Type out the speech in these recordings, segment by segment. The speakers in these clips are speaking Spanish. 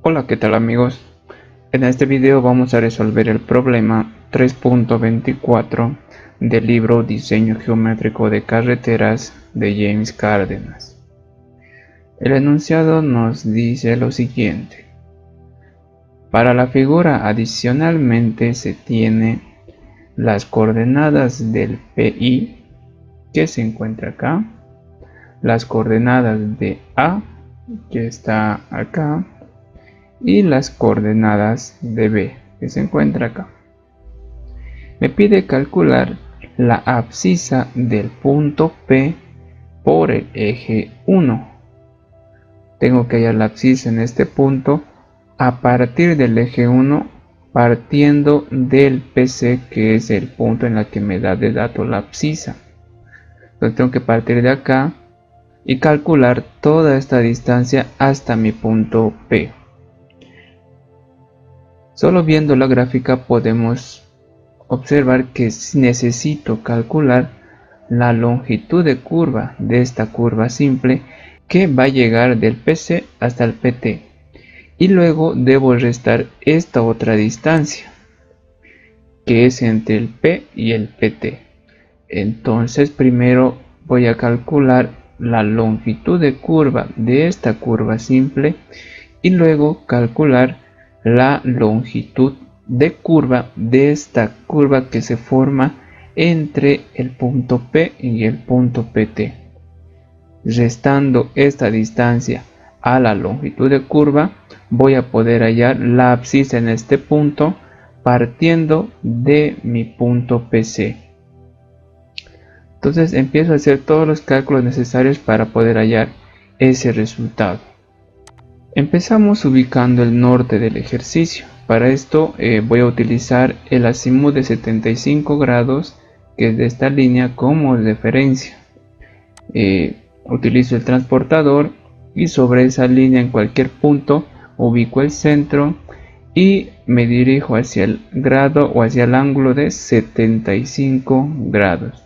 Hola, ¿qué tal amigos? En este video vamos a resolver el problema 3.24 del libro Diseño Geométrico de Carreteras de James Cárdenas. El enunciado nos dice lo siguiente. Para la figura adicionalmente se tiene las coordenadas del PI que se encuentra acá, las coordenadas de A que está acá, y las coordenadas de B que se encuentra acá. Me pide calcular la abscisa del punto P por el eje 1. Tengo que hallar la abscisa en este punto a partir del eje 1, partiendo del PC, que es el punto en el que me da de dato la abscisa. Entonces tengo que partir de acá y calcular toda esta distancia hasta mi punto P. Solo viendo la gráfica podemos observar que necesito calcular la longitud de curva de esta curva simple que va a llegar del PC hasta el PT, y luego debo restar esta otra distancia que es entre el P y el PT. Entonces primero voy a calcular la longitud de curva de esta curva simple y luego calcular la longitud de curva de esta curva que se forma entre el punto P y el punto PT. Restando esta distancia a la longitud de curva, voy a poder hallar la abscisa en este punto partiendo de mi punto PC. Entonces empiezo a hacer todos los cálculos necesarios para poder hallar ese resultado. Empezamos ubicando el norte del ejercicio. Para esto voy a utilizar el azimut de 75 grados, que es de esta línea, como referencia. Utilizo el transportador y sobre esa línea en cualquier punto ubico el centro y me dirijo hacia el grado o hacia el ángulo de 75 grados.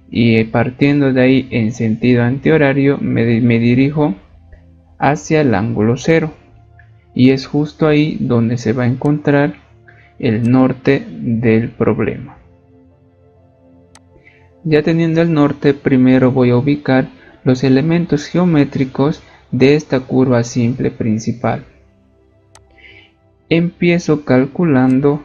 Y partiendo de ahí en sentido antihorario me dirijo hacia el ángulo 0, y es justo ahí donde se va a encontrar el norte del problema. Ya teniendo el norte, primero voy a ubicar los elementos geométricos de esta curva simple principal. Empiezo calculando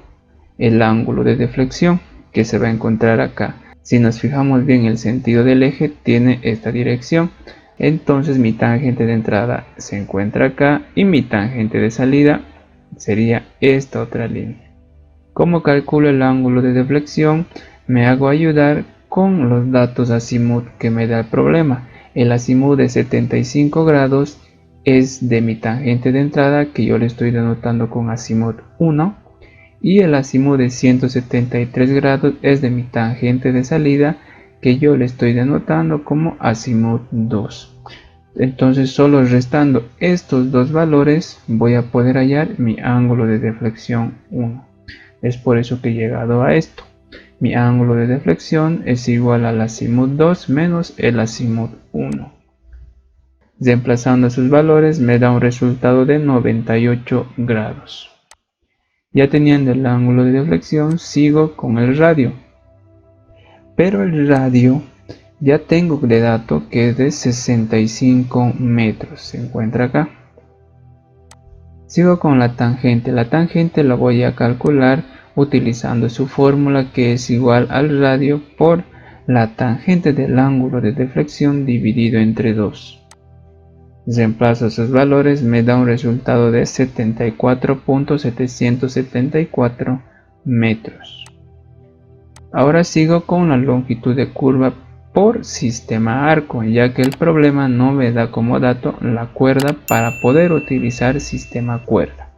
el ángulo de deflexión que se va a encontrar acá. Si nos fijamos bien, el sentido del eje tiene esta dirección. Entonces mi tangente de entrada se encuentra acá y mi tangente de salida sería esta otra línea. ¿Cómo calculo el ángulo de deflexión? Me hago ayudar con los datos azimut que me da el problema. El azimut de 75 grados es de mi tangente de entrada, que yo le estoy denotando con azimut 1, y el azimut de 173 grados es de mi tangente de salida, que yo le estoy denotando como azimut 2. Entonces solo restando estos dos valores voy a poder hallar mi ángulo de deflexión 1. Es por eso que he llegado a esto. Mi ángulo de deflexión es igual al azimut 2 menos el azimut 1. Reemplazando esos valores me da un resultado de 98 grados. Ya teniendo el ángulo de deflexión, sigo con el radio. Pero el radio ya tengo de dato que es de 65 metros. Se encuentra acá. Sigo con la tangente. La tangente la voy a calcular utilizando su fórmula, que es igual al radio por la tangente del ángulo de deflexión dividido entre 2. Reemplazo esos valores, me da un resultado de 74.774 metros. Ahora sigo con la longitud de curva por sistema arco, ya que el problema no me da como dato la cuerda para poder utilizar sistema cuerda.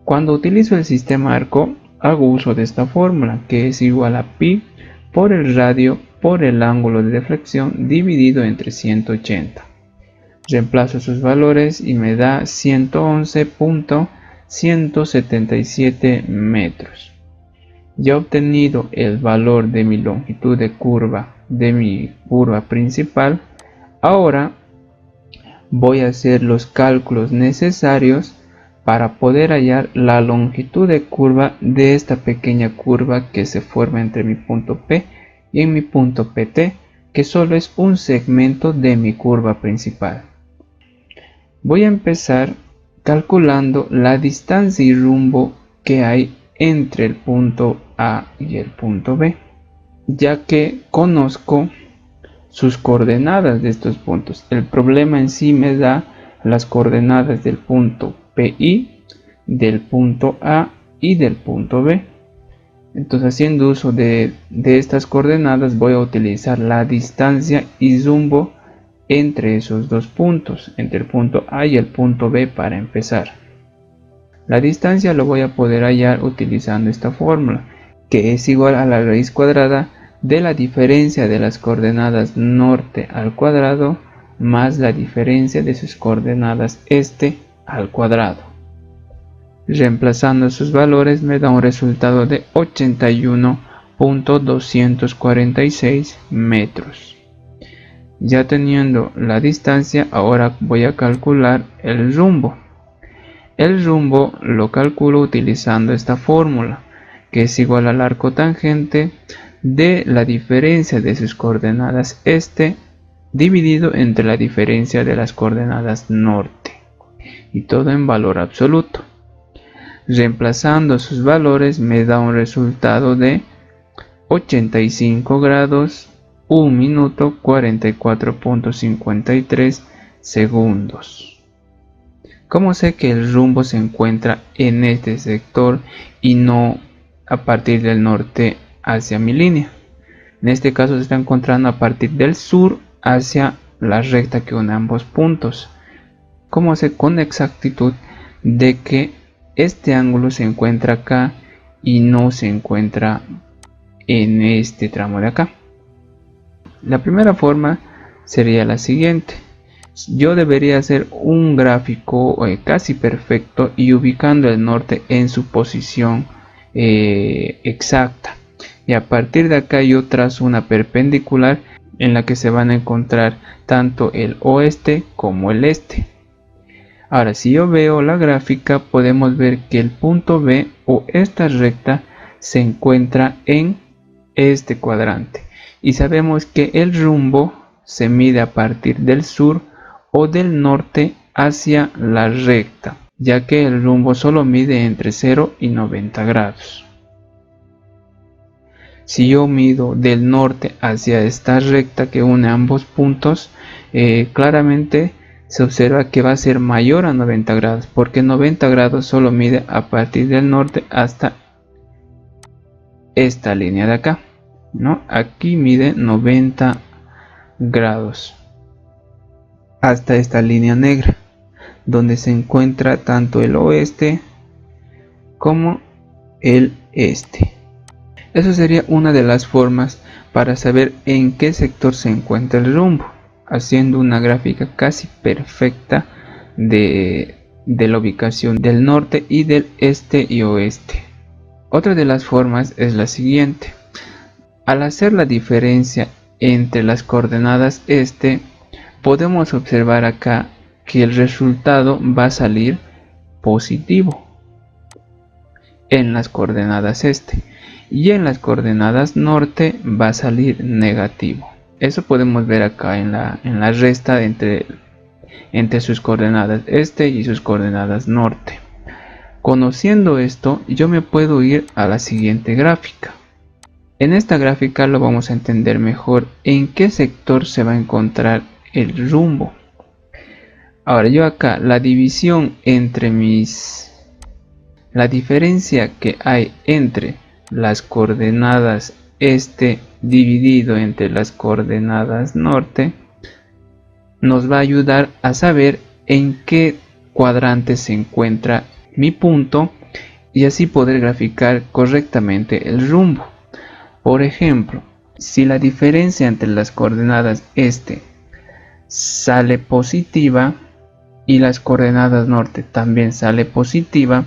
Cuando utilizo el sistema arco, hago uso de esta fórmula, que es igual a pi por el radio por el ángulo de deflexión dividido entre 180. Reemplazo sus valores y me da 111.177 metros. Ya obtenido el valor de mi longitud de curva de mi curva principal, ahora voy a hacer los cálculos necesarios para poder hallar la longitud de curva de esta pequeña curva que se forma entre mi punto P y en mi punto PT, que solo es un segmento de mi curva principal. Voy a empezar calculando la distancia y rumbo que hay entre el punto A y el punto B, ya que conozco sus coordenadas de estos puntos. El problema en sí me da las coordenadas del punto PI, del punto A y del punto B. Entonces, haciendo uso de estas coordenadas, voy a utilizar la distancia y rumbo entre esos dos puntos, entre el punto A y el punto B para empezar. La distancia lo voy a poder hallar utilizando esta fórmula, que es igual a la raíz cuadrada de la diferencia de las coordenadas norte al cuadrado más la diferencia de sus coordenadas este al cuadrado. Reemplazando sus valores me da un resultado de 81.246 metros. Ya teniendo la distancia, ahora voy a calcular el rumbo. El rumbo lo calculo utilizando esta fórmula, que es igual al arco tangente de la diferencia de sus coordenadas este dividido entre la diferencia de las coordenadas norte, y todo en valor absoluto. Reemplazando sus valores me da un resultado de 85 grados 1 minuto 44.53 segundos. ¿Cómo sé que el rumbo se encuentra en este sector y no a partir del norte hacia mi línea? En este caso se está encontrando a partir del sur hacia la recta que une ambos puntos. ¿Cómo sé con exactitud de que este ángulo se encuentra acá y no se encuentra en este tramo de acá? La primera forma sería la siguiente. Yo debería hacer un gráfico casi perfecto y ubicando el norte en su posición exacta, y a partir de acá yo trazo una perpendicular en la que se van a encontrar tanto el oeste como el este. Ahora, si yo veo la gráfica, podemos ver que el punto B o esta recta se encuentra en este cuadrante, y sabemos que el rumbo se mide a partir del sur o del norte hacia la recta, ya que el rumbo solo mide entre 0 y 90 grados. Si yo mido del norte hacia esta recta que une ambos puntos, claramente se observa que va a ser mayor a 90 grados, porque 90 grados solo mide a partir del norte hasta esta línea de acá, ¿no? Aquí mide 90 grados hasta esta línea negra, donde se encuentra tanto el oeste como el este. Eso sería una de las formas para saber en qué sector se encuentra el rumbo, haciendo una gráfica casi perfecta de la ubicación del norte y del este y oeste. Otra de las formas es la siguiente. Al hacer la diferencia entre las coordenadas este, podemos observar acá que el resultado va a salir positivo en las coordenadas este, y en las coordenadas norte va a salir negativo. Eso podemos ver acá en la resta entre sus coordenadas este y sus coordenadas norte. Conociendo esto, yo me puedo ir a la siguiente gráfica. En esta gráfica lo vamos a entender mejor en qué sector se va a encontrar el rumbo. Ahora, yo acá la división entre la diferencia que hay entre las coordenadas este dividido entre las coordenadas norte nos va a ayudar a saber en qué cuadrante se encuentra mi punto y así poder graficar correctamente el rumbo. Por ejemplo, si la diferencia entre las coordenadas este sale positiva y las coordenadas norte también sale positiva,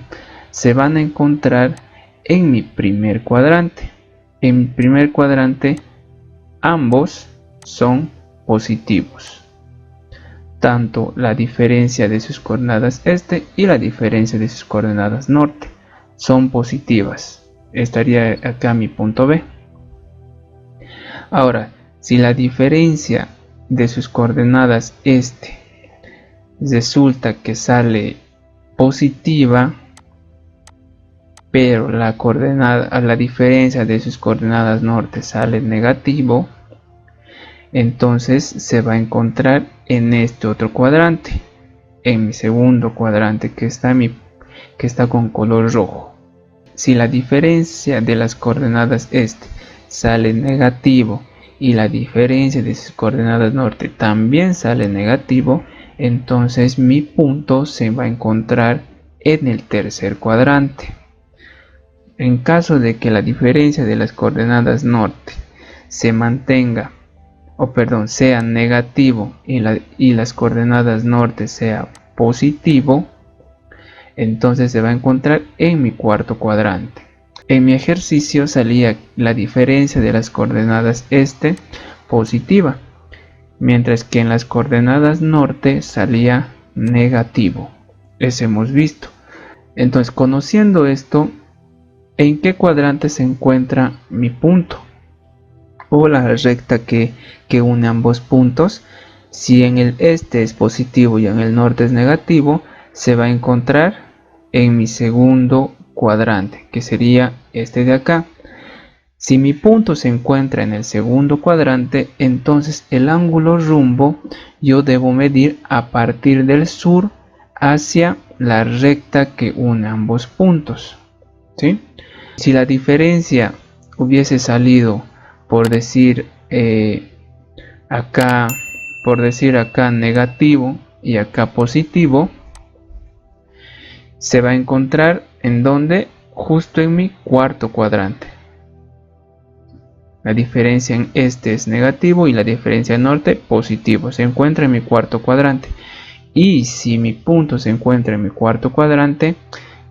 se van a encontrar en mi primer cuadrante. En mi primer cuadrante ambos son positivos. tanto la diferencia de sus coordenadas este y la diferencia de sus coordenadas norte son positivas. Estaría acá mi punto B. Ahora, si la diferencia de sus coordenadas este resulta que sale positiva, pero la diferencia de sus coordenadas norte sale negativo, entonces se va a encontrar en este otro cuadrante, en mi segundo cuadrante que está con color rojo. Si la diferencia de las coordenadas este sale negativo y la diferencia de sus coordenadas norte también sale negativo, entonces mi punto se va a encontrar en el tercer cuadrante. En caso de que la diferencia de las coordenadas norte se mantenga, sea negativo y las coordenadas norte sea positivo, entonces se va a encontrar en mi cuarto cuadrante. En mi ejercicio salía la diferencia de las coordenadas este positiva, mientras que en las coordenadas norte salía negativo. Eso hemos visto. Entonces, conociendo esto, ¿en qué cuadrante se encuentra mi punto? O la recta que une ambos puntos. Si en el este es positivo y en el norte es negativo, se va a encontrar en mi segundo cuadrante, que sería este de acá. Si mi punto se encuentra en el segundo cuadrante, entonces el ángulo rumbo yo debo medir a partir del sur hacia la recta que une ambos puntos, ¿sí? Si la diferencia hubiese salido por decir acá negativo y acá positivo, se va a encontrar en donde, justo en mi cuarto cuadrante. La diferencia en este es negativo y la diferencia en norte positivo. Se encuentra en mi cuarto cuadrante. Y si mi punto se encuentra en mi cuarto cuadrante,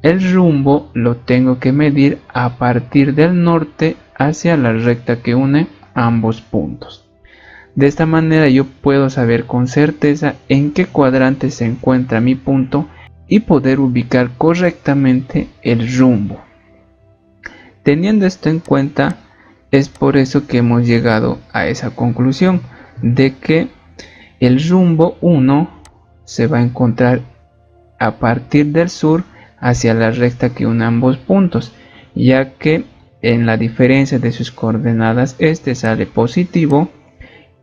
el rumbo lo tengo que medir a partir del norte hacia la recta que une ambos puntos. De esta manera yo puedo saber con certeza en qué cuadrante se encuentra mi punto y poder ubicar correctamente el rumbo. Teniendo esto en cuenta, es por eso que hemos llegado a esa conclusión de que el rumbo 1 se va a encontrar a partir del sur hacia la recta que une ambos puntos, ya que en la diferencia de sus coordenadas este sale positivo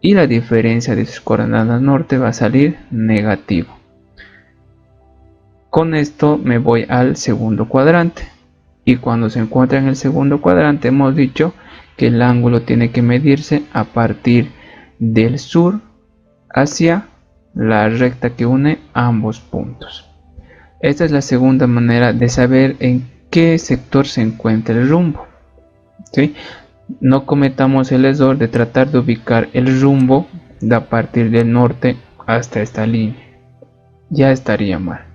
y la diferencia de sus coordenadas norte va a salir negativo. Con esto me voy al segundo cuadrante, y cuando se encuentra en el segundo cuadrante hemos dicho que el ángulo tiene que medirse a partir del sur hacia la recta que une ambos puntos. Esta es la segunda manera de saber en qué sector se encuentra el rumbo, ¿sí? No cometamos el error de tratar de ubicar el rumbo de a partir del norte hasta esta línea. Ya estaría mal.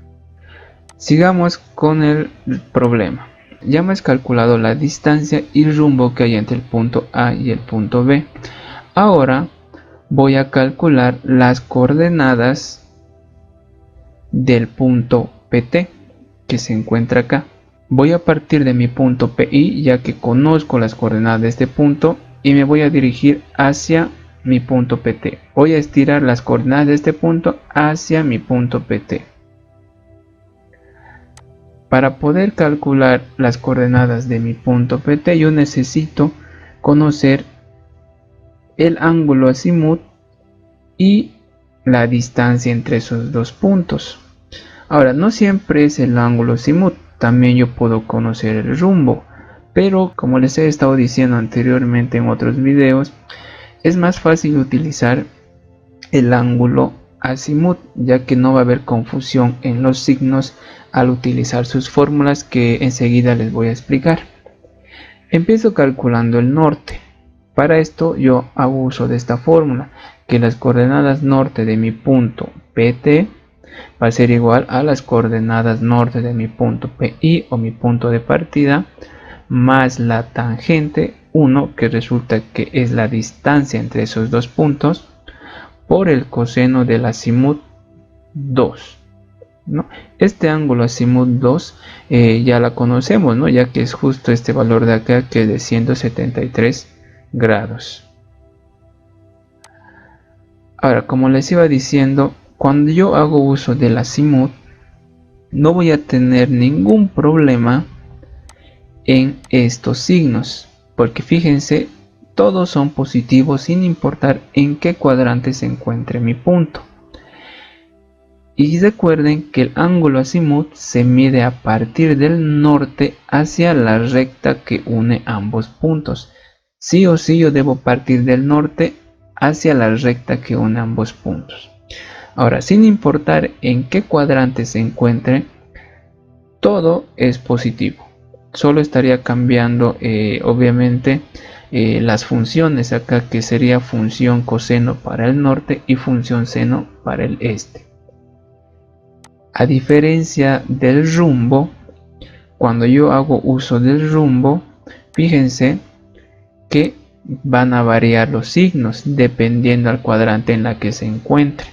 Sigamos con el problema. Ya hemos calculado la distancia y el rumbo que hay entre el punto A y el punto B. Ahora voy a calcular las coordenadas del punto PT que se encuentra acá. Voy a partir de mi punto PI, ya que conozco las coordenadas de este punto, y me voy a dirigir hacia mi punto PT. Voy a estirar las coordenadas de este punto hacia mi punto PT. Para poder calcular las coordenadas de mi punto PT, yo necesito conocer el ángulo azimut y la distancia entre esos dos puntos. Ahora, no siempre es el ángulo azimut, también yo puedo conocer el rumbo, pero como les he estado diciendo anteriormente en otros videos, es más fácil utilizar el ángulo azimut, ya que no va a haber confusión en los signos al utilizar sus fórmulas que enseguida les voy a explicar. Empiezo calculando el norte. Para esto yo hago uso de esta fórmula, que las coordenadas norte de mi punto PT va a ser igual a las coordenadas norte de mi punto PI o mi punto de partida, más la tangente 1, que resulta que es la distancia entre esos dos puntos, por el coseno del azimut 2, ¿no? Este ángulo azimut 2 ya la conocemos, ¿no? Ya que es justo este valor de acá, que es de 173 grados. Ahora, como les iba diciendo, cuando yo hago uso del azimut, no voy a tener ningún problema en estos signos, porque fíjense, todos son positivos sin importar en qué cuadrante se encuentre mi punto. Y recuerden que el ángulo azimut se mide a partir del norte hacia la recta que une ambos puntos. Sí o sí yo debo partir del norte hacia la recta que une ambos puntos. Ahora, sin importar en qué cuadrante se encuentre, todo es positivo. Solo estaría cambiando obviamente las funciones acá, que sería función coseno para el norte y función seno para el este. A diferencia del rumbo, cuando yo hago uso del rumbo, fíjense que van a variar los signos dependiendo al cuadrante en la que se encuentre.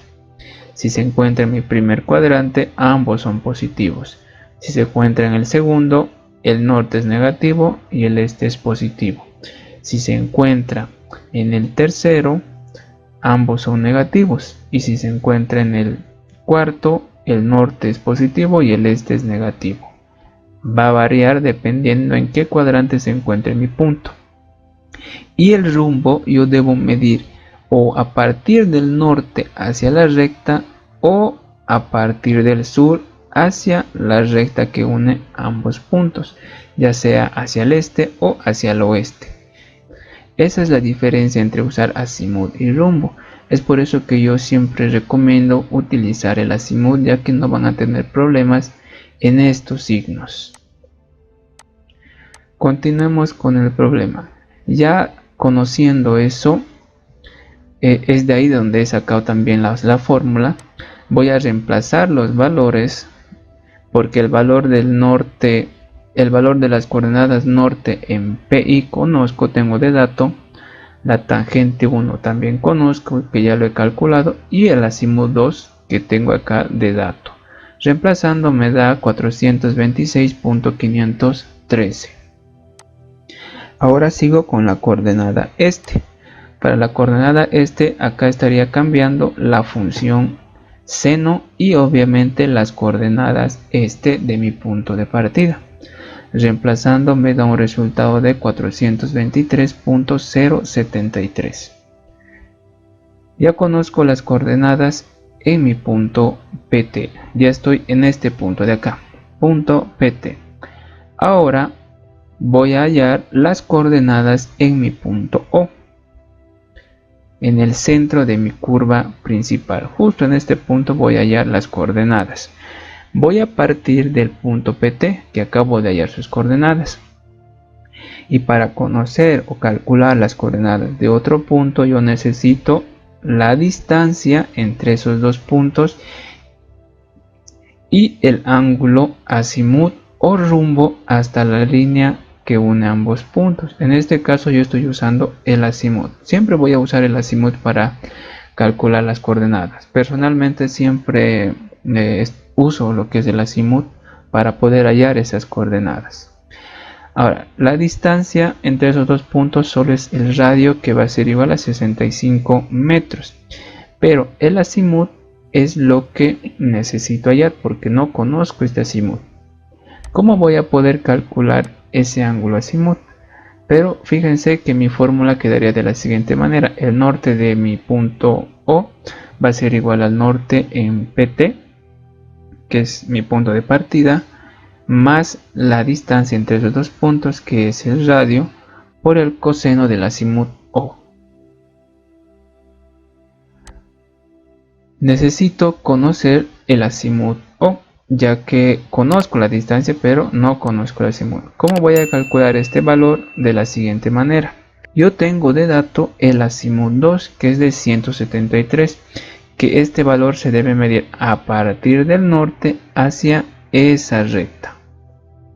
Si se encuentra en mi primer cuadrante, ambos son positivos. Si se encuentra en el segundo, el norte es negativo y el este es positivo. Si se encuentra en el tercero, ambos son negativos. Y si se encuentra en el cuarto, el norte es positivo y el este es negativo. Va a variar dependiendo en qué cuadrante se encuentre mi punto. Y el rumbo yo debo medir o a partir del norte hacia la recta o a partir del sur hacia la recta que une ambos puntos, ya sea hacia el este o hacia el oeste. Esa es la diferencia entre usar azimut y rumbo. Es por eso que yo siempre recomiendo utilizar el azimut, ya que no van a tener problemas en estos signos. Continuemos con el problema. Ya conociendo eso, es de ahí donde he sacado también la fórmula. Voy a reemplazar los valores, porque el valor del norte, el valor de las coordenadas norte en PI conozco, tengo de dato. La tangente 1 también conozco, que ya lo he calculado, y el azimut 2 que tengo acá de dato. Reemplazando me da 426.513. Ahora sigo con la coordenada este. Para la coordenada este, acá estaría cambiando la función seno y obviamente las coordenadas este de mi punto de partida. Reemplazando me da un resultado de 423.073. Ya conozco las coordenadas en mi punto PT. Ya estoy en este punto de acá, punto PT. Ahora voy a hallar las coordenadas en mi punto O, en el centro de mi curva principal. Justo en este punto voy a hallar las coordenadas. Voy a partir del punto PT, que acabo de hallar sus coordenadas. Y para conocer o calcular las coordenadas de otro punto, yo necesito la distancia entre esos dos puntos y el ángulo azimut o rumbo hasta la línea que une ambos puntos. En este caso yo estoy usando el azimut. Siempre voy a usar el azimut para calcular las coordenadas. Personalmente siempre uso lo que es el azimut para poder hallar esas coordenadas. Ahora, la distancia entre esos dos puntos solo es el radio, que va a ser igual a 65 metros. Pero el azimut es lo que necesito hallar porque no conozco este azimut. ¿Cómo voy a poder calcular ese ángulo azimut? Pero fíjense que mi fórmula quedaría de la siguiente manera. El norte de mi punto O va a ser igual al norte en PT, que es mi punto de partida, más la distancia entre los dos puntos, que es el radio, por el coseno del azimut O. Necesito conocer el azimut O, ya que conozco la distancia pero no conozco el azimut. ¿Cómo voy a calcular este valor? De la siguiente manera. Yo tengo de dato el azimut 2, que es de 173, que este valor se debe medir a partir del norte hacia esa recta,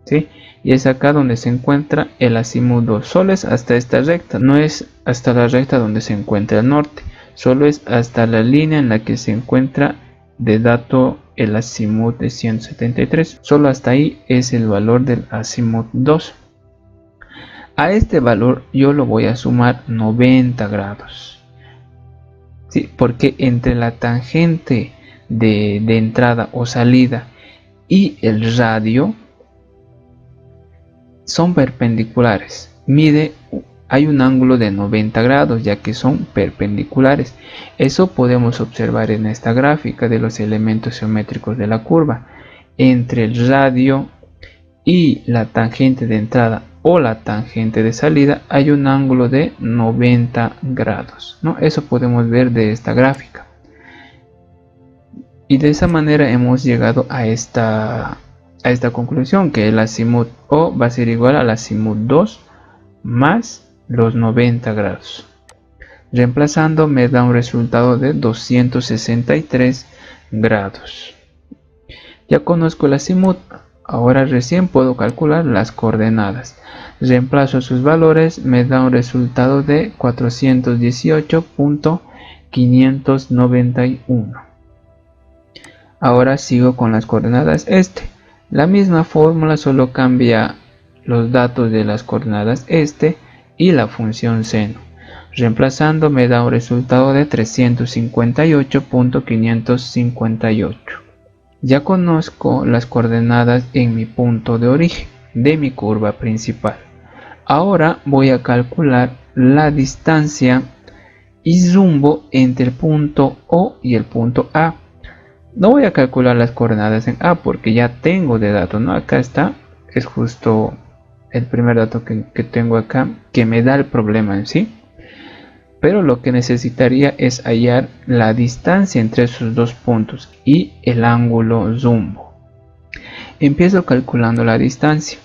¿sí? Y es acá donde se encuentra el azimut 2. Solo es hasta esta recta, no es hasta la recta donde se encuentra el norte, solo es hasta la línea en la que se encuentra de dato el azimut de 173. Solo hasta ahí es el valor del azimut 2. A este valor yo lo voy a sumar 90 grados. ¿Sí? Porque entre la tangente de entrada o salida y el radio son perpendiculares. Hay un ángulo de 90 grados ya que son perpendiculares. Eso podemos observar en esta gráfica de los elementos geométricos de la curva. Entre el radio y la tangente de entrada o la tangente de salida hay un ángulo de 90 grados, ¿no? Eso podemos ver de esta gráfica. Y de esa manera hemos llegado a esta conclusión, que el azimut O va a ser igual al azimut 2 más los 90 grados. Reemplazando me da un resultado de 263 grados. Ya conozco el azimut, ahora recién puedo calcular las coordenadas. Reemplazo sus valores, me da un resultado de 418.591. Ahora sigo con las coordenadas este. La misma fórmula, solo cambia los datos de las coordenadas este y la función seno. Reemplazando me da un resultado de 358.558. Ya conozco las coordenadas en mi punto de origen de mi curva principal. Ahora voy a calcular la distancia y rumbo entre el punto O y el punto A. No voy a calcular las coordenadas en A porque ya tengo de dato, ¿no? Acá está, es justo el primer dato que tengo acá, que me da el problema en sí. Pero lo que necesitaría es hallar la distancia entre esos dos puntos y el ángulo rumbo. Empiezo calculando la distancia.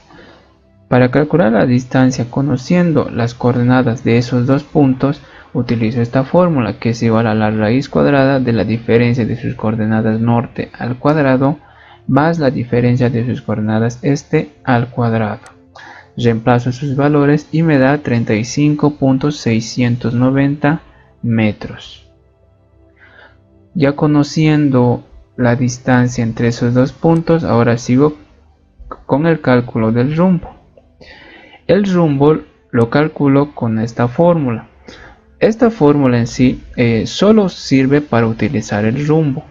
Para calcular la distancia conociendo las coordenadas de esos dos puntos, utilizo esta fórmula, que es igual a la raíz cuadrada de la diferencia de sus coordenadas norte al cuadrado más la diferencia de sus coordenadas este al cuadrado. Reemplazo sus valores y me da 35.690 metros. Ya conociendo la distancia entre esos dos puntos, ahora sigo con el cálculo del rumbo. El rumbo lo calculo con esta fórmula. Esta fórmula en sí solo sirve para utilizar el rumbo.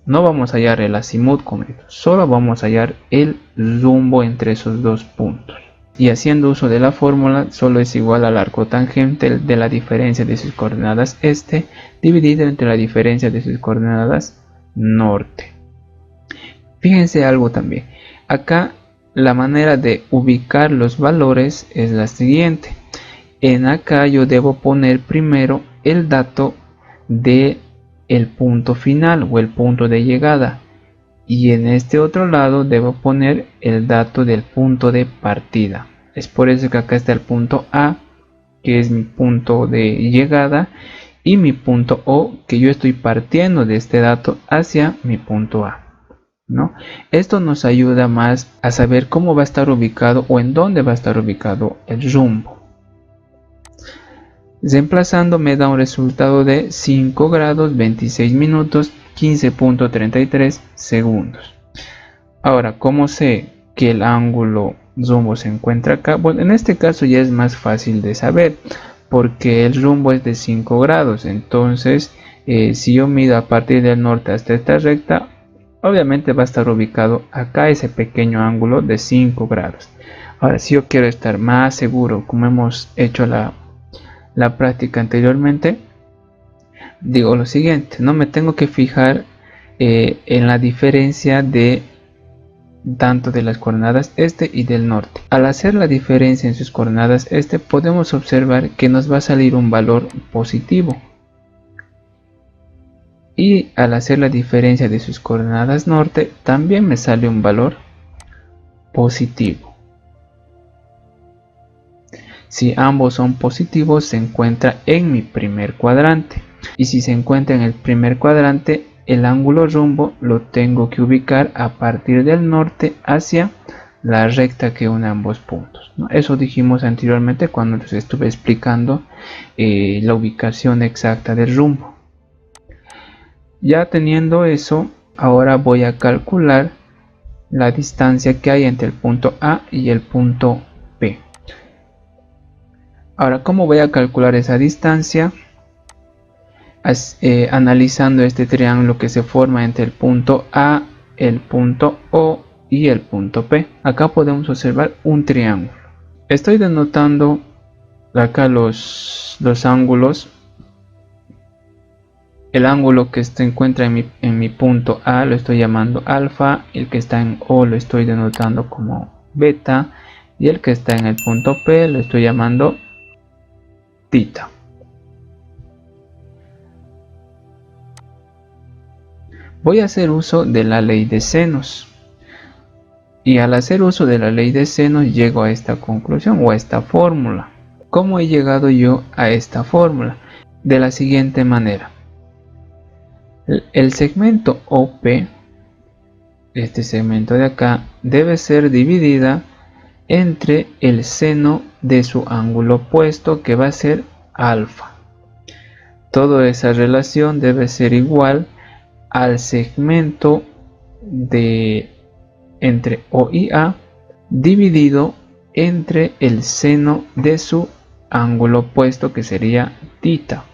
No vamos a hallar el azimut con esto, solo vamos a hallar el rumbo entre esos dos puntos. Y haciendo uso de la fórmula, solo es igual al arco tangente de la diferencia de sus coordenadas este dividido entre la diferencia de sus coordenadas norte. Fíjense algo también. Acá la manera de ubicar los valores es la siguiente. En acá yo debo poner primero el dato de el punto final o el punto de llegada, y en este otro lado debo poner el dato del punto de partida. Es por eso que acá está el punto A, que es mi punto de llegada, y mi punto O, que yo estoy partiendo de este dato hacia mi punto A, ¿no? Esto nos ayuda más a saber cómo va a estar ubicado o en dónde va a estar ubicado el rumbo. Reemplazando me da un resultado de 5 grados 26 minutos 15.33 segundos. Ahora, ¿cómo sé que el ángulo rumbo se encuentra acá? Bueno, en este caso ya es más fácil de saber porque el rumbo es de 5 grados. Entonces, si yo mido a partir del norte hasta esta recta, obviamente va a estar ubicado acá ese pequeño ángulo de 5 grados. Ahora, si yo quiero estar más seguro, como hemos hecho la práctica anteriormente, digo lo siguiente: no me tengo que fijar en la diferencia de tanto de las coordenadas este y del norte. Al hacer la diferencia en sus coordenadas este, podemos observar que nos va a salir un valor positivo, y al hacer la diferencia de sus coordenadas norte también me sale un valor positivo. Si ambos son positivos, se encuentra en mi primer cuadrante. Y si se encuentra en el primer cuadrante, el ángulo rumbo lo tengo que ubicar a partir del norte hacia la recta que une ambos puntos, ¿no? Eso dijimos anteriormente cuando les estuve explicando la ubicación exacta del rumbo. Ya teniendo eso, ahora voy a calcular la distancia que hay entre el punto A y el punto P. Ahora, ¿cómo voy a calcular esa distancia? Analizando este triángulo que se forma entre el punto A, el punto O y el punto P. Acá podemos observar un triángulo. Estoy denotando acá los ángulos. El ángulo que se encuentra en mi punto A lo estoy llamando alfa, el que está en O lo estoy denotando como beta y el que está en el punto P lo estoy llamando tita. Voy a hacer uso de la ley de senos y al hacer uso de la ley de senos llego a esta conclusión o a esta fórmula. ¿Cómo he llegado yo a esta fórmula? De la siguiente manera. El segmento OP, este segmento de acá, debe ser dividida entre el seno de su ángulo opuesto, que va a ser alfa. Toda esa relación debe ser igual al segmento de entre O y A dividido entre el seno de su ángulo opuesto, que sería tita.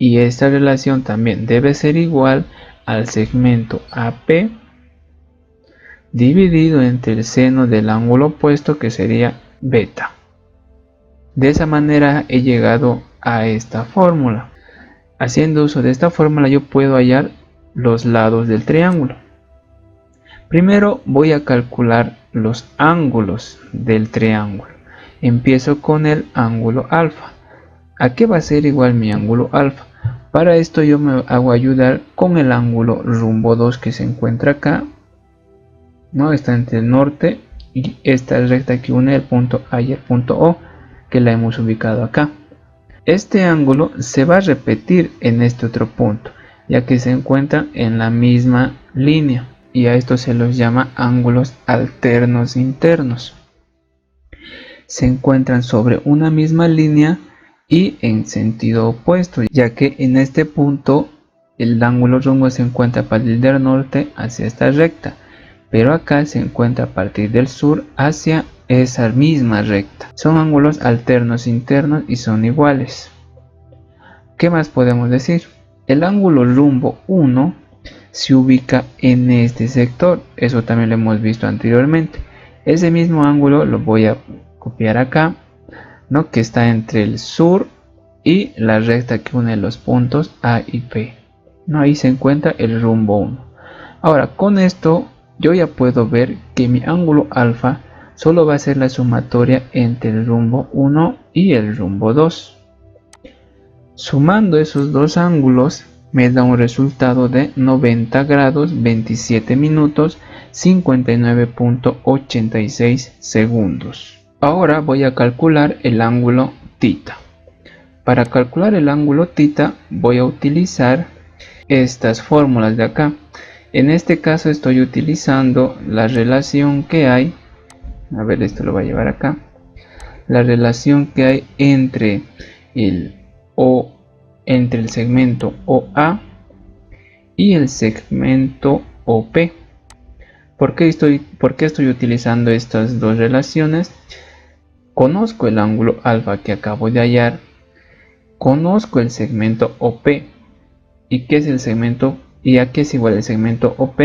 Y esta relación también debe ser igual al segmento AP dividido entre el seno del ángulo opuesto, que sería beta. De esa manera he llegado a esta fórmula. Haciendo uso de esta fórmula yo puedo hallar los lados del triángulo. Primero voy a calcular los ángulos del triángulo. Empiezo con el ángulo alfa. ¿A qué va a ser igual mi ángulo alfa? Para esto yo me hago ayudar con el ángulo rumbo 2 que se encuentra acá, ¿no? Está entre el norte y esta recta que une el punto A y el punto O, que la hemos ubicado acá. Este ángulo se va a repetir en este otro punto, ya que se encuentra en la misma línea, y a esto se los llama ángulos alternos internos. Se encuentran sobre una misma línea y en sentido opuesto, ya que en este punto el ángulo rumbo se encuentra a partir del norte hacia esta recta, pero acá se encuentra a partir del sur hacia esa misma recta. Son ángulos alternos internos y son iguales. ¿Qué más podemos decir? El ángulo rumbo 1 se ubica en este sector, eso también lo hemos visto anteriormente. Ese mismo ángulo lo voy a copiar acá, ¿no? Que está entre el sur y la recta que une los puntos A y P, ¿no? Ahí se encuentra el rumbo 1. Ahora, con esto yo ya puedo ver que mi ángulo alfa solo va a ser la sumatoria entre el rumbo 1 y el rumbo 2. Sumando esos dos ángulos me da un resultado de 90 grados 27 minutos 59.86 segundos. Ahora voy a calcular el ángulo tita. Para calcular el ángulo tita voy a utilizar estas fórmulas de acá. En este caso estoy utilizando la relación que hay, a ver, esto lo voy a llevar acá, la relación que hay entre el segmento OA y el segmento OP. ¿Por qué estoy utilizando estas dos relaciones? Conozco el ángulo alfa que acabo de hallar, conozco el segmento OP. ¿Y qué es el segmento? ¿Y a qué es igual el segmento OP?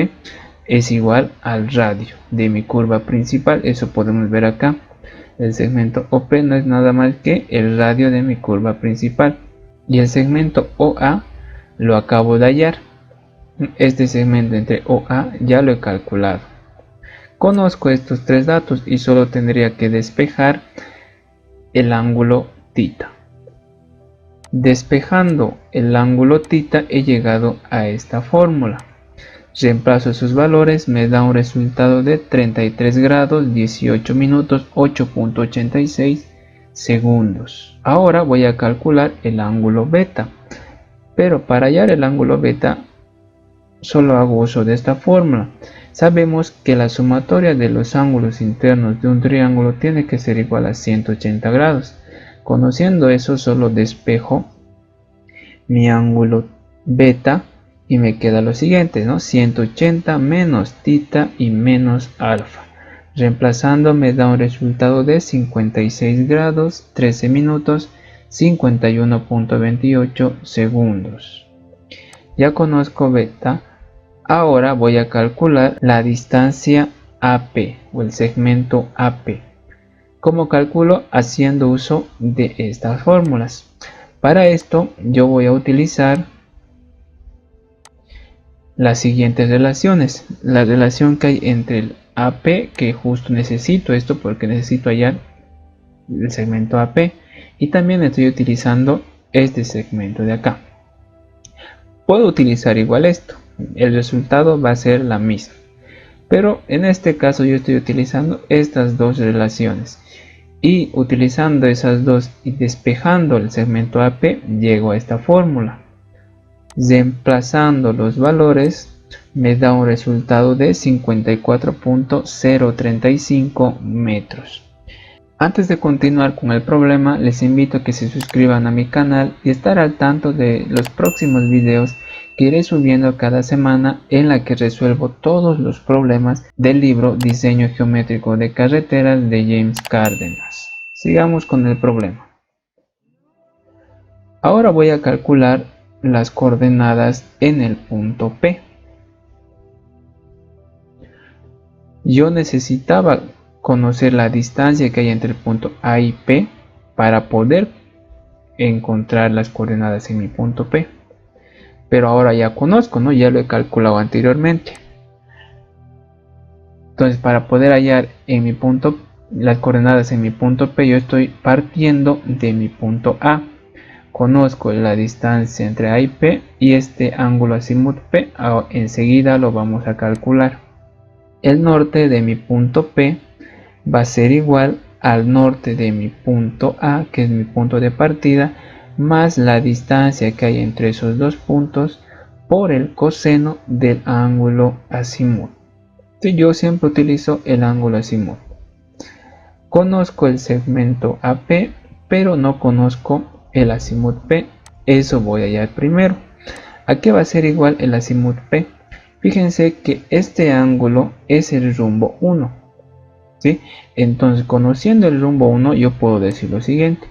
Es igual al radio de mi curva principal. Eso podemos ver acá. El segmento OP no es nada más que el radio de mi curva principal. Y el segmento OA lo acabo de hallar. Este segmento entre OA ya lo he calculado. Conozco estos tres datos y solo tendría que despejar el ángulo tita. Despejando el ángulo tita he llegado a esta fórmula. Reemplazo sus valores, me da un resultado de 33 grados 18 minutos 8.86 segundos. Ahora voy a calcular el ángulo beta, pero para hallar el ángulo beta solo hago uso de esta fórmula. Sabemos que la sumatoria de los ángulos internos de un triángulo tiene que ser igual a 180 grados. Conociendo eso, solo despejo mi ángulo beta y me queda lo siguiente, ¿no? 180 menos tita y menos alfa. Reemplazando me da un resultado de 56 grados, 13 minutos, 51.28 segundos. Ya conozco beta. Ahora voy a calcular la distancia AP o el segmento AP. ¿Cómo calculo? Haciendo uso de estas fórmulas. Para esto yo voy a utilizar las siguientes relaciones. La relación que hay entre el AP, que justo necesito esto porque necesito hallar el segmento AP, y también estoy utilizando este segmento de acá. Puedo utilizar igual esto, el resultado va a ser la misma, pero en este caso yo estoy utilizando estas dos relaciones, y utilizando esas dos y despejando el segmento AP llego a esta fórmula. Reemplazando los valores me da un resultado de 54.035 metros. Antes de continuar con el problema, les invito a que se suscriban a mi canal y estar al tanto de los próximos videos que iré subiendo cada semana, en la que resuelvo todos los problemas del libro Diseño Geométrico de Carreteras de James Cárdenas. Sigamos con el problema. Ahora voy a calcular las coordenadas en el punto P. Yo necesitaba conocer la distancia que hay entre el punto A y P para poder encontrar las coordenadas en mi punto P. Pero ahora ya conozco, ¿no? Ya lo he calculado anteriormente. Entonces, para poder hallar en mi punto las coordenadas en mi punto P, yo estoy partiendo de mi punto A. Conozco la distancia entre A y P y este ángulo azimut P, enseguida lo vamos a calcular. El norte de mi punto P va a ser igual al norte de mi punto A, que es mi punto de partida, más la distancia que hay entre esos dos puntos por el coseno del ángulo azimut. Entonces yo siempre utilizo el ángulo azimut. Conozco el segmento AP, pero no conozco el azimut P. Eso voy a hallar primero. ¿A qué va a ser igual el azimut P? Fíjense que este ángulo es el rumbo 1. ¿sí? Entonces, conociendo el rumbo 1, yo puedo decir lo siguiente: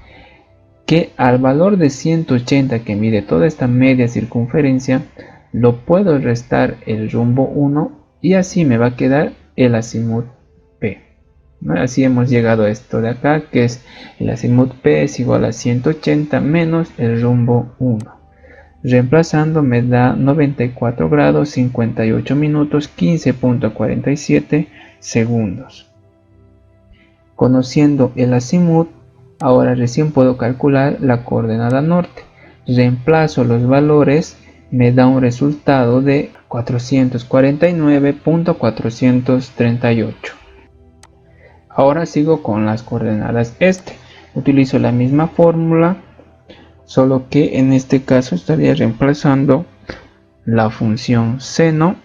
que al valor de 180 que mide toda esta media circunferencia, lo puedo restar el rumbo 1 y así me va a quedar el azimut P. Así hemos llegado a esto de acá, que es el azimut P es igual a 180 menos el rumbo 1. Reemplazando me da 94 grados 58 minutos 15.47 segundos. Conociendo el azimut, ahora recién puedo calcular la coordenada norte. Reemplazo los valores, me da un resultado de 449.438. Ahora sigo con las coordenadas este. Utilizo la misma fórmula, solo que en este caso estaría reemplazando la función seno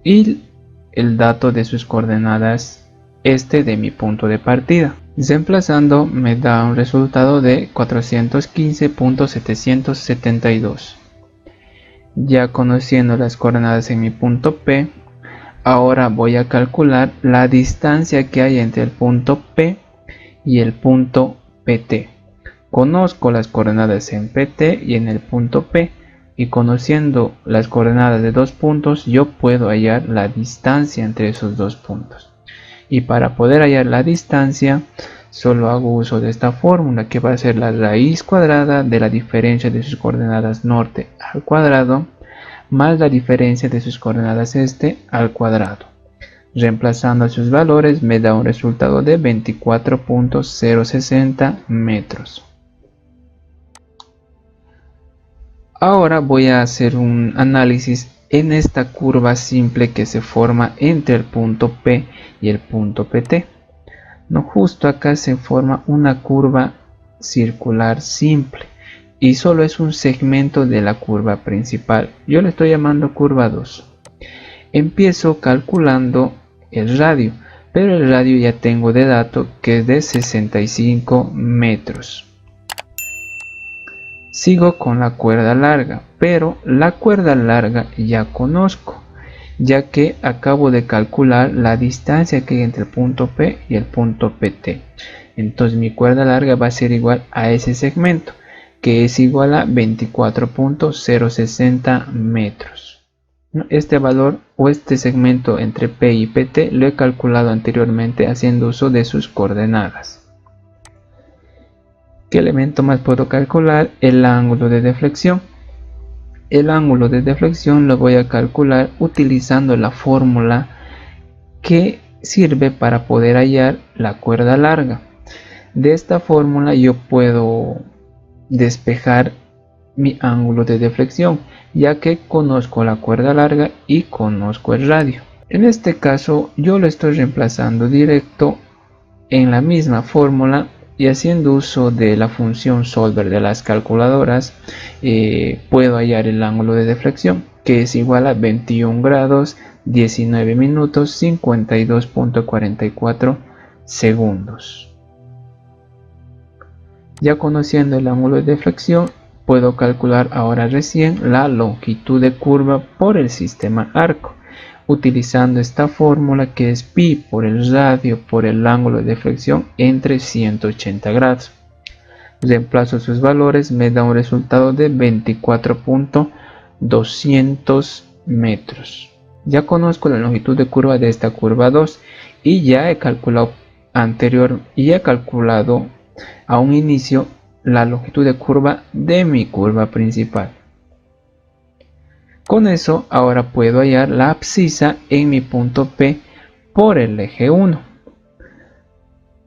y el dato de sus coordenadas este de mi punto de partida. Reemplazando me da un resultado de 415.772. Ya conociendo las coordenadas en mi punto P, ahora voy a calcular la distancia que hay entre el punto P y el punto PT. Conozco las coordenadas en PT y en el punto P, y conociendo las coordenadas de dos puntos, yo puedo hallar la distancia entre esos dos puntos. Y para poder hallar la distancia, solo hago uso de esta fórmula, que va a ser la raíz cuadrada de la diferencia de sus coordenadas norte al cuadrado, más la diferencia de sus coordenadas este al cuadrado. Reemplazando sus valores me da un resultado de 24.060 metros. Ahora voy a hacer un análisis en esta curva simple que se forma entre el punto P y el punto PT. Justo acá se forma una curva circular simple y solo es un segmento de la curva principal. Yo le estoy llamando curva 2. Empiezo calculando el radio, pero el radio ya tengo de dato que es de 65 metros. Sigo con la cuerda larga, pero la cuerda larga ya conozco, ya que acabo de calcular la distancia que hay entre el punto P y el punto PT. Entonces mi cuerda larga va a ser igual a ese segmento, que es igual a 24.060 metros. Este valor o este segmento entre P y PT lo he calculado anteriormente haciendo uso de sus coordenadas. ¿Qué elemento más puedo calcular? El ángulo de deflexión. El ángulo de deflexión lo voy a calcular utilizando la fórmula que sirve para poder hallar la cuerda larga. De esta fórmula yo puedo despejar mi ángulo de deflexión, ya que conozco la cuerda larga y conozco el radio. En este caso yo lo estoy reemplazando directo en la misma fórmula y haciendo uso de la función solver de las calculadoras puedo hallar el ángulo de deflexión, que es igual a 21 grados 19 minutos 52.44 segundos. Ya conociendo el ángulo de deflexión, puedo calcular ahora recién la longitud de curva por el sistema arco, utilizando esta fórmula que es pi por el radio por el ángulo de deflexión entre 180 grados. Reemplazo sus valores, me da un resultado de 24.200 metros. Ya conozco la longitud de curva de esta curva 2 y ya he calculado a un inicio la longitud de curva de mi curva principal. Con eso ahora puedo hallar la abscisa en mi punto P por el eje 1.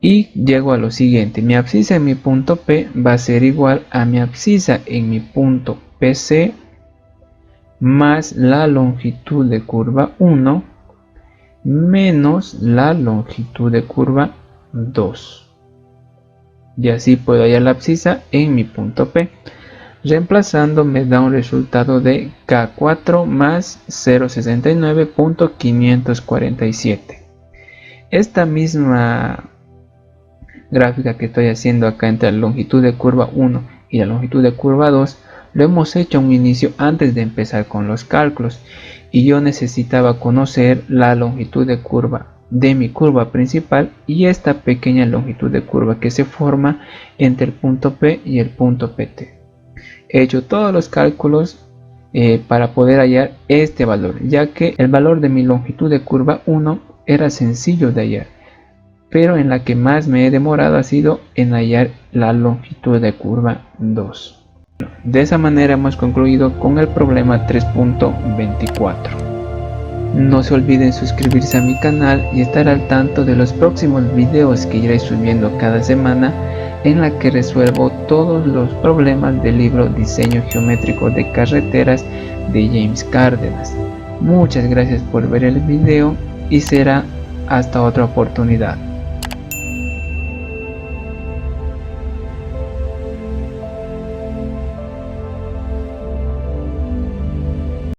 Y llego a lo siguiente, mi abscisa en mi punto P va a ser igual a mi abscisa en mi punto PC más la longitud de curva 1 menos la longitud de curva 2. Y así puedo hallar la abscisa en mi punto P. Reemplazando me da un resultado de K4 más 0.69.547. Esta misma gráfica que estoy haciendo acá entre la longitud de curva 1 y la longitud de curva 2 lo hemos hecho a un inicio antes de empezar con los cálculos, y yo necesitaba conocer la longitud de curva de mi curva principal y esta pequeña longitud de curva que se forma entre el punto P y el punto PT. He hecho todos los cálculos para poder hallar este valor, ya que el valor de mi longitud de curva 1 era sencillo de hallar, pero en la que más me he demorado ha sido en hallar la longitud de curva 2. De esa manera hemos concluido con el problema 3.24. No se olviden suscribirse a mi canal y estar al tanto de los próximos videos que iré subiendo cada semana, en la que resuelvo todos los problemas del libro Diseño Geométrico de Carreteras de James Cárdenas. Muchas gracias por ver el video y será hasta otra oportunidad.